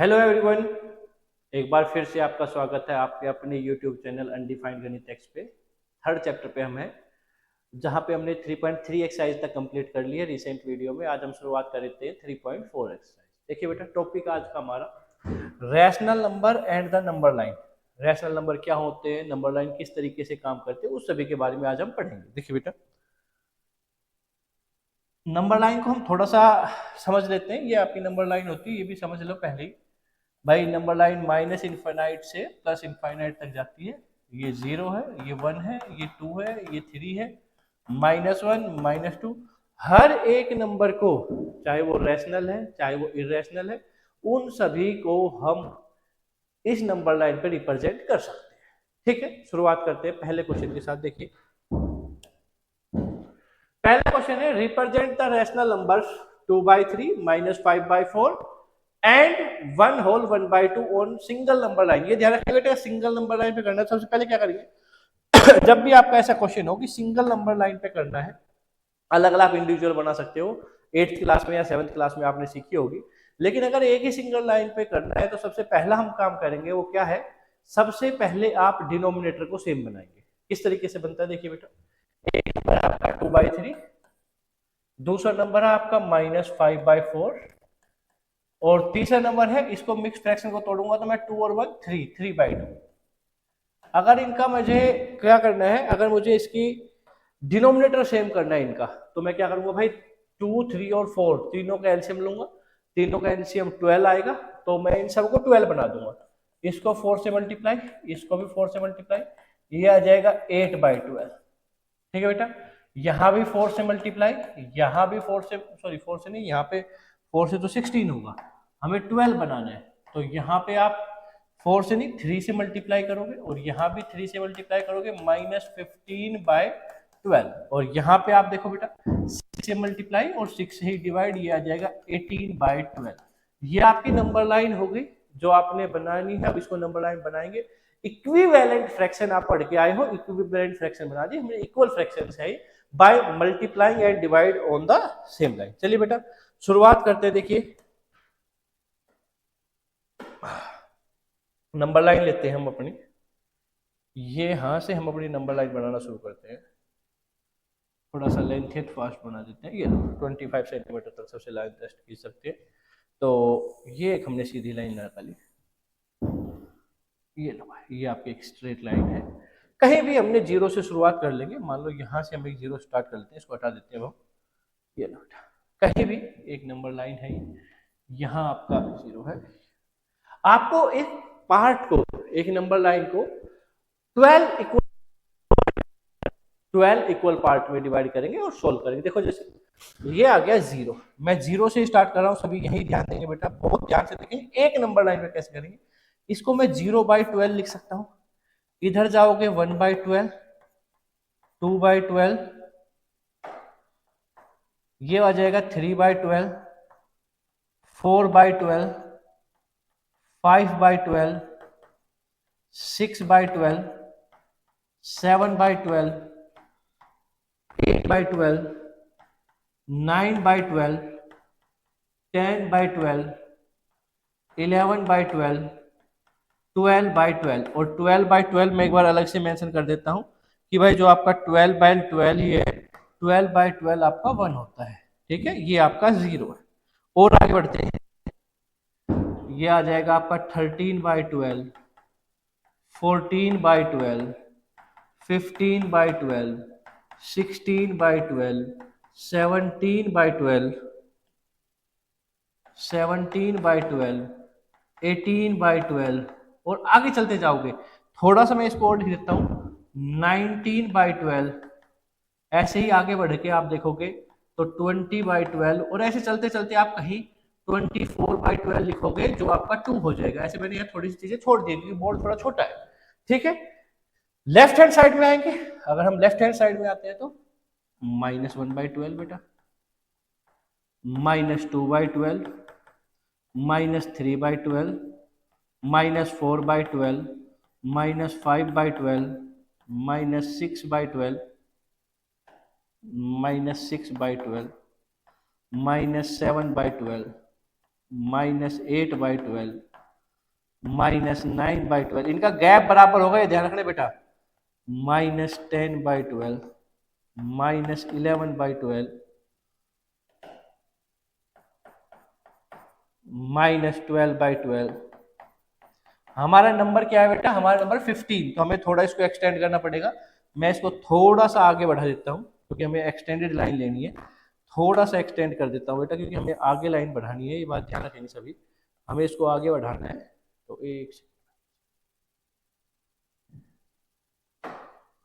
Hello everyone, एक बार फिर से आपका स्वागत है आपके अपने यूट्यूब चैनल अनडिफाइंड गणित एक्स पे। थर्ड चैप्टर पे हम हैं, जहाँ पे हमने 3.3 एक्सरसाइज तक कंप्लीट कर ली है रिसेंट वीडियो में। आज हम शुरुआत कर देते हैं 3.4 एक्सरसाइज। देखिए बेटा, टॉपिक आज का हमारा rational number and the number line. Rational number क्या होते हैं, नंबर लाइन किस तरीके से काम करते हैं, उस सभी के बारे में आज हम पढ़ेंगे। देखिए बेटा, नंबर लाइन को हम थोड़ा सा समझ लेते हैं। ये आपकी नंबर लाइन होती है, ये भी समझ लो पहले ही। भाई नंबर लाइन माइनस इनफाइनाइट से प्लस इनफाइनाइट तक जाती है। ये 0 है, ये 1 है, ये 2 है, ये 3 है, -1 -2। हर एक नंबर को, चाहे वो रैशनल है चाहे वो इरेशनल है, उन सभी को हम इस नंबर लाइन पे रिप्रेजेंट कर सकते हैं। ठीक है, शुरुआत करते हैं पहले क्वेश्चन के साथ। देखिए, पहला क्वेश्चन है represent the rational numbers 2/3 -5/4 and 1 whole 1/2 on single number line. ये ध्यान रखिए बेटा, सिंगल नंबर लाइन पे करना है। सबसे पहले क्या करेंगे जब भी आपका ऐसा क्वेश्चन हो कि सिंगल नंबर लाइन पे करना है, अलग अलग आप इंडिविजुअल बना सकते हो, 8th क्लास में या 7th क्लास में आपने सीखी होगी। लेकिन अगर एक ही सिंगल लाइन पे करना है तो सबसे पहला हम काम करेंगे वो क्या है, सबसे पहले आप डिनोमिनेटर को सेम बनाएंगे। किस तरीके से बनता है देखिए बेटा, एक नंबर है आपका 2/3, दूसरा नंबर है आपका -5/4 और तीसरा नंबर है, इसको मिक्स फ्रैक्शन को तोड़ूंगा तो मैं 2 और 1 3 3/2। अगर इनका मुझे क्या करना है, अगर मुझे इसकी डिनोमिनेटर सेम करना है इनका, तो मैं क्या करूंगा भाई, 2 3 और 4 तीनों का एलसीएम लूंगा। तीनों का एलसीएम 12 आएगा, तो मैं इन सबको 12 बना दूंगा। इसको 4 से मल्टीप्लाई, इसको भी 4 से मल्टीप्लाई, ये आ जाएगा 8/12। ठीक है बेटा, यहाँ भी 4 से मल्टीप्लाई, यहाँ भी 4 से, सॉरी 4 से नहीं, यहाँ पे 4 से तो 16 होगा, हमें 12 बनाना है। तो यहाँ पे आप 4 से नहीं 3 से मल्टीप्लाई करोगे और यहाँ भी 3 से मल्टीप्लाई करोगे, -15/12। और यहाँ पे आप देखो बेटा, 6 से मल्टीप्लाई और 6 से ही डिवाइड, ये आ जाएगा 18/12। ये आपकी नंबर लाइन होगी जो आपने बनानी है। अब इसको नंबर लाइन बनाएंगे। इक्विवेलेंट फ्रैक्शन आप पढ़ के आए हो, इक्विवेलेंट फ्रैक्शन बना दिए हमने, इक्वल फ्रैक्शन है by multiplying and divide on the same line. चलिए बेटा, शुरुआत करते हैं। देखिए, नंबर लाइन लेते हैं हम अपनी, ये यहां से हम अपनी नंबर लाइन बनाना शुरू करते हैं। थोड़ा सा लेंथ फास्ट बना देते हैं। ये 25 सेंटीमीटर तक सबसे लाइन टेस्ट की सकते हैं। तो ये एक हमने सीधी लाइन निकाली, ये लो, ये आपकी एक स्ट्रेट लाइन है। कहीं भी हमने 0 से शुरुआत कर लेंगे। मान लो यहाँ से हम एक 0 स्टार्ट कर लेते हैं, इसको हटा देते हैं हम। ये लो, कहीं भी एक नंबर लाइन है, यहाँ आपका 0 है। आपको एक पार्ट को, एक नंबर लाइन को 12 इक्वल पार्ट में डिवाइड करेंगे और सोल्व करेंगे। देखो, जैसे ये आ गया 0, मैं 0 से स्टार्ट कर रहा हूँ, सभी यही ध्यान देंगे बेटा, बहुत ध्यान से देखेंगे। एक नंबर लाइन में कैसे करेंगे, इसको मैं 0/12 लिख सकता हूँ। इधर जाओगे 1/12, 2/12, ये आ जाएगा 3/12, 4/12, 5/12, 6/12, 7/12, 8/12, 9/12, 10/12, 11/12, 12/12। और 12/12 मैं एक बार अलग से मेंशन कर देता हूं कि भाई जो आपका 12/12 ही है, 12/12 आपका 1 होता है। ठीक है, ये आपका 0 है। और आगे बढ़ते हैं, ये आ जाएगा आपका 13/12, 14/12, 15/12, 16/12, 17/12, 17/12, 18/12। और आगे चलते जाओगे, थोड़ा सा मैं इसको और लिख देता हूं, 19/12। ऐसे ही आगे बढ़ के आप देखोगे तो 20/12, और ऐसे चलते चलते आप कहीं 24/12 लिखोगे, जो आपका 2 हो जाएगा। ऐसे मैंने यहाँ थोड़ी सी चीजें छोड़ दी क्योंकि बोर्ड थोड़ा छोटा है। ठीक है, लेफ्ट हैंड साइड में आएंगे। अगर हम लेफ्ट हैंड साइड में आते हैं तो -1/12 बेटा, -2/12, -3/12, -4/12, -5/12, -6/12, -6/12, -7/12, -8/12, -9/12, इनका गैप बराबर होगा, ये ध्यान रखना बेटा, -10/12, -11/12, -12/12। हमारा नंबर क्या है बेटा, हमारा नंबर 15, तो हमें थोड़ा इसको एक्सटेंड करना पड़ेगा। मैं इसको थोड़ा सा आगे बढ़ा देता हूँ क्योंकि हमें एक्सटेंडेड लाइन लेनी है। थोड़ा सा एक्सटेंड कर देता हूँ बेटा क्योंकि हमें आगे लाइन बढ़ानी है, ये बात ध्यान रखेंगे सभी, हमें इसको आगे बढ़ाना है। तो एक,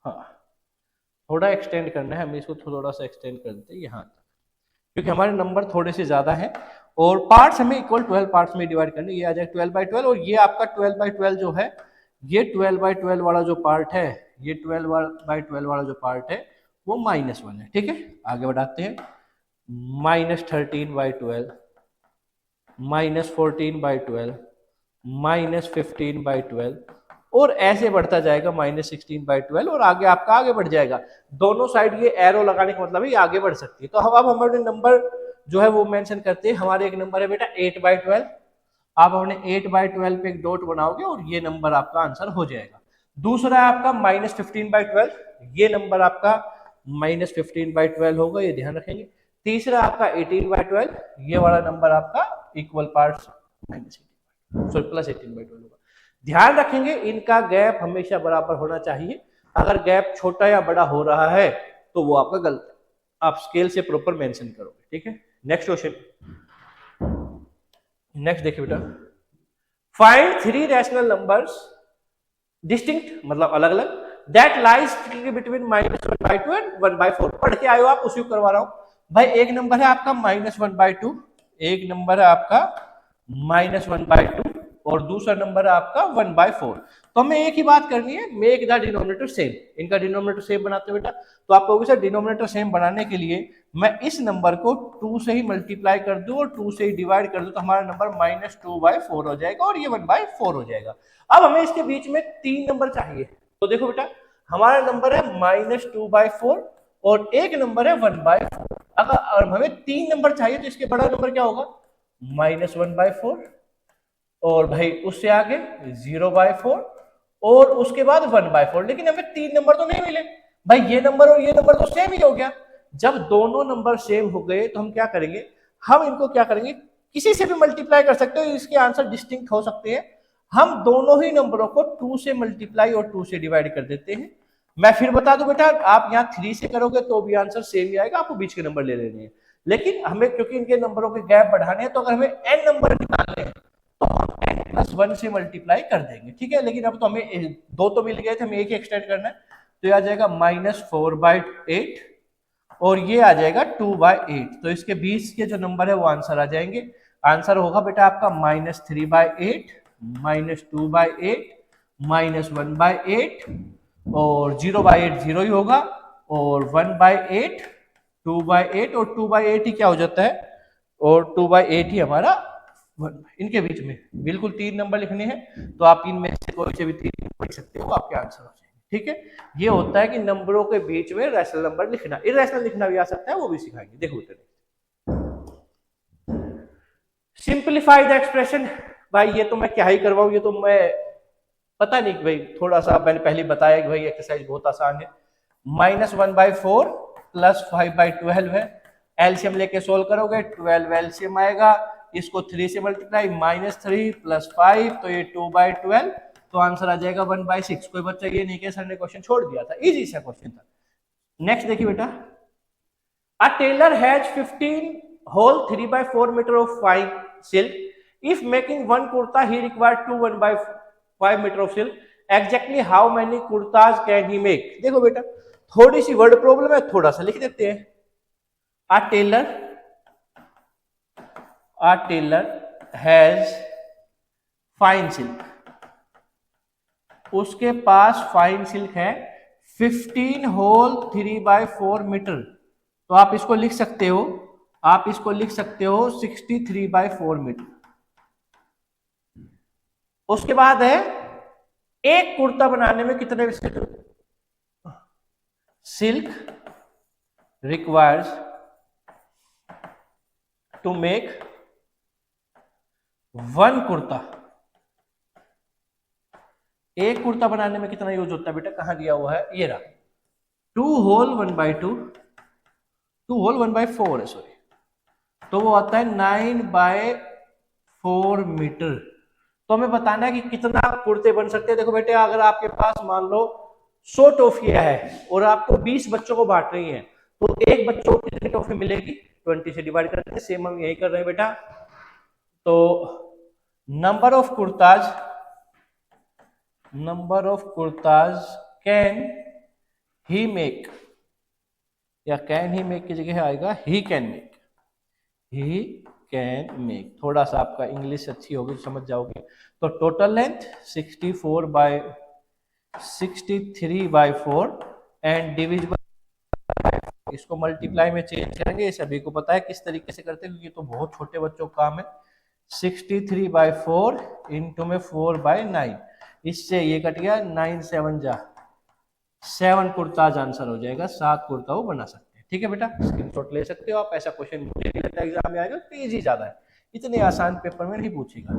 हाँ, थोड़ा एक्सटेंड करना है हमें इसको, थोड़ा सा एक्सटेंड कर देते हैं यहाँ तक, क्योंकि हमारे नंबर थोड़े से ज्यादा हैं और पार्ट्स हमें इक्वल 12 पार्ट्स में डिवाइड करने। ये आ जाएगा 12/12 और ये आपका 12/12 जो है, ये 12/12 वाला जो पार्ट है, ये 12/12 वाला जो पार्ट है वो -1 है। ठीक है, आगे बढ़ाते हैं। -13/12, -14/12, -15/12 और ऐसे बढ़ता जाएगा -16/12 और आगे आपका आगे बढ़ जाएगा। दोनों साइड ये एरो लगाने का मतलब है ये आगे बढ़ सकती है। तो अब हमारे नंबर जो है वो मेंशन करते हैं। हमारे एक नंबर है बेटा 8/12, आप अपने 8/12 पे एक डॉट बनाओगे और ये नंबर आपका आंसर हो जाएगा। दूसरा है आपका -15/12, ये नंबर आपका -15/12 होगा, ये ध्यान रखेंगे। तीसरा आपका 18/12, ये वाला नंबर आपका इक्वल पार्ट्स +18/12 होगा। ध्यान रखेंगे इनका गैप हमेशा बराबर होना चाहिए। अगर गैप छोटा या बड़ा हो रहा है तो वो आपका गलत है, आप स्केल से प्रॉपर मेंशन करोगे। ठीक है, नेक्स्ट क्वेश्चन, नेक्स्ट देखिए बेटा, फाइंड 3 रैशनल नंबर्स डिस्टिंक्ट मतलब अलग अलग, दैट लाइज बिटवीन -1/2 एंड 1/4। पढ़ के आयो आप, उसी को करवा रहा हूं भाई। एक नंबर है आपका -1/2, एक नंबर है आपका -1/2 और दूसरा नंबर है आपका 1/4। तो हमें एक ही बात करनी है, मेक द डिनोमिनेटर सेम। इनका डिनोमिनेटर सेम बनाते हैं बेटा। तो आप कहोगे सर डिनोमिनेटर सेम बनाने के लिए मैं इस नंबर को 2 से ही मल्टीप्लाई कर दूं और 2 से ही डिवाइड कर दूं तो हमारा नंबर -2/4 हो जाएगा और ये 1/4 हो जाएगा। अब हमें इसके बीच में 3 नंबर चाहिए। तो देखो बेटा, हमारा नंबर है -2/4 और एक नंबर है 1/4। अगर हमें 3 नंबर चाहिए तो इसके बड़ा नंबर क्या होगा, -1/4 और भाई उससे आगे 0/4 और उसके बाद 1/4। लेकिन हमें 3 नंबर तो नहीं मिले भाई, ये नंबर और ये नंबर तो सेम ही हो गया। जब दोनों नंबर सेम हो गए तो हम क्या करेंगे, हम इनको क्या करेंगे, किसी से भी मल्टीप्लाई कर सकते हो, इसके आंसर डिस्टिंक्ट हो सकते हैं। हम दोनों ही नंबरों को 2 से मल्टीप्लाई और 2 से डिवाइड कर देते हैं। मैं फिर बता दूं बेटा, आप यहाँ 3 से करोगे तो भी आंसर सेम ही आएगा, आपको बीच के नंबर ले लेने हैं। लेकिन हमें क्योंकि इनके नंबरों के गैप बढ़ाने हैं तो अगर हमें n नंबर निकालने हैं तो हम n+1 से मल्टीप्लाई कर देंगे। ठीक है, लेकिन अब तो हमें 2 तो मिल गए थे, हमें एक ही एक्सटेंड करना है। तो ये आ जाएगा -4/8 और ये आ जाएगा 2/8। तो इसके बीच के जो नंबर है वो आंसर आ जाएंगे। आंसर होगा बेटा आपका -3/8, -2/8, -1/8 और 0/8 0 ही होगा और 1/8, 2/8 और 2/8 ही क्या हो जाता है, और 2/8 ही हमारा 1। इनके बीच में बिल्कुल 3 नंबर लिखने हैं तो आप इनमें से कोई से भी 3 लिख सकते हो, आपके आंसर हो जाएंगे। ठीक है, ये होता है कि नंबरों के बीच में रैशनल नंबर लिखना। इरैशनल लिखना भी आ सकता है, वो भी सिखाएंगे। देखो सिंप्लीफाई द एक्सप्रेशन। भाई ये तो मैं क्या ही करवाऊं, ये तो मैं पता नहीं कि भाई, थोड़ा सा मैंने पहले बताया कि भाई एक्सरसाइज बहुत आसान है। -1/4 + 5/12 है, एलसीएम लेके सोल्व करोगे 12 एलसीएम आएगा, इसको 3 से मल्टीप्लाई, -3 + 5 तो ये 2/12, तो आंसर आ जाएगा 1/6। कोई बच्चा ये नहीं कि सर ने क्वेश्चन छोड़ दिया था, इजी सा क्वेश्चन था। नेक्स्ट देखिए बेटा, a tailor has 15 whole 3/4 meter of fine silk. If making one kurta he required 1/5 meter of silk. Exactly how many kurtas can he make? देखो बेटा, थोड़ी सी वर्ड प्रॉब्लम है, थोड़ा सा लिख देते हैं। A tailor has fine silk, उसके पास फाइन सिल्क है 15 whole 3/4 मीटर। तो आप इसको लिख सकते हो, आप इसको लिख सकते हो 63/4 मीटर। उसके बाद है एक कुर्ता बनाने में कितने silk requires to make one kurta. एक कुर्ता बनाने में कितना यूज होता है बेटा, कहाँ दिया हुआ है, ये रहा, 2 होल 1/2, 2 होल 1/4 है सॉरी, तो वो आता है 9/4 मीटर। तो हमें बताना है कि कितना कुर्ते बन सकते हैं। देखो बेटे, अगर आपके पास मान लो 100 टॉफियां है और आपको 20 बच्चों को बांट रही हैं, तो एक बच्चों को कितनी टॉफी मिलेगी, 20 से डिवाइड करते हैं, सेम हम यही कर रहे हैं बेटा। तो number of kurtas can he make, या कैन ही मेक की जगह आएगा he can make, he can make. थोड़ा सा आपका इंग्लिश अच्छी होगी तो समझ जाओगे। तो टोटल लेंथ 63/4 एंड डिविजिबल, इसको मल्टीप्लाई में चेंज करेंगे, सभी को पता है किस तरीके से करते हैं क्योंकि तो बहुत छोटे बच्चों का काम है। 63/4 इंटू में 4/9, इससे ये कट गया, 9 7 जा 7 कुर्ताज आंसर हो जाएगा, 7 कुर्ता वो बना सकते हैं। ठीक है बेटा, स्क्रीनशॉट ले सकते हो आप। ऐसा क्वेश्चन मुझे नहीं लगता एग्जाम में आएगा, पेज ही ज्यादा है, इतने आसान पेपर में नहीं पूछेगा।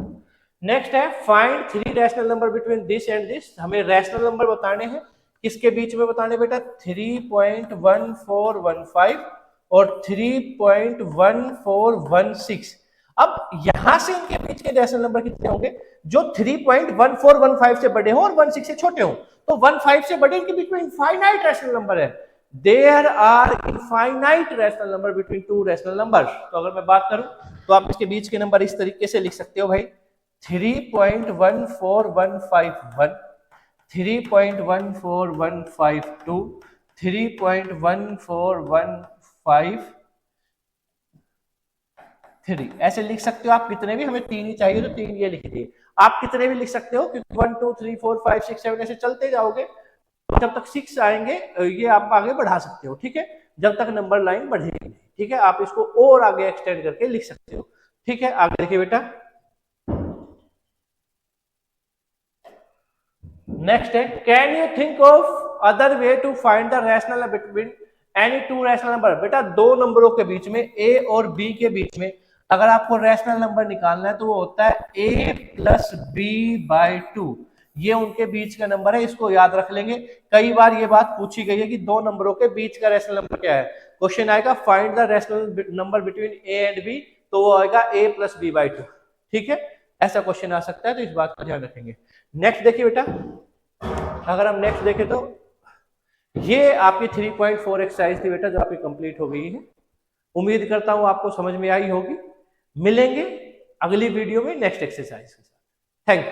नेक्स्ट है find 3 rational number between this and this. हमें रैशनल नंबर बताने हैं, किसके बीच में बताने बेटा, 3.1415 और 3.1416। अब यहां से इनके बीच के रैशनल नंबर कितने होंगे, जो 3.1415 से बड़े हो और 16 से छोटे हो। तो 15 से बड़े, इनके बीच में इनफाइनाइट रैशनल नंबर है। There are infinite rational number between 2 rational numbers. तो अगर मैं बात करूं तो आप इसके बीच के नंबर इस तरीके से लिख सकते हो भाई, 3.14151, 3.14152, 3.14153, ऐसे लिख सकते हो आप। कितने भी, हमें 3 ही चाहिए तो 3 ये लिख दिए। आप कितने भी लिख सकते हो क्योंकि 1 2 3 4 5 6 7 ऐसे चलते जाओगे, जब तक 6 आएंगे ये आप आगे बढ़ा सकते हो। ठीक है, जब तक नंबर लाइन बढ़ेगी नहीं। ठीक है, आप इसको और आगे एक्सटेंड करके लिख सकते हो। ठीक है, आगे देखिए बेटा, नेक्स्ट है, can you think of other way to find the rational between any 2 rational number. बेटा, 2 नंबरों के बीच में, ए और बी के बीच में अगर आपको रैशनल नंबर निकालना है तो वो होता है a प्लस b/2। ये उनके बीच का नंबर है, इसको याद रख लेंगे। कई बार ये बात पूछी गई है कि 2 नंबरों के बीच का रैशनल नंबर क्या है। क्वेश्चन आएगा find the rational number between a and b, तो वो आएगा a प्लस b/2। ठीक है, ऐसा क्वेश्चन आ सकता है, तो इस बात का ध्यान रखेंगे। नेक्स्ट देखिए बेटा, अगर हम नेक्स्ट देखें तो ये आपकी 3.4 एक्सरसाइज थी बेटा, जो आपकी कंप्लीट हो गई है। उम्मीद करता हूं आपको समझ में आई होगी। मिलेंगे अगली वीडियो में नेक्स्ट एक्सरसाइज के साथ। Thank you.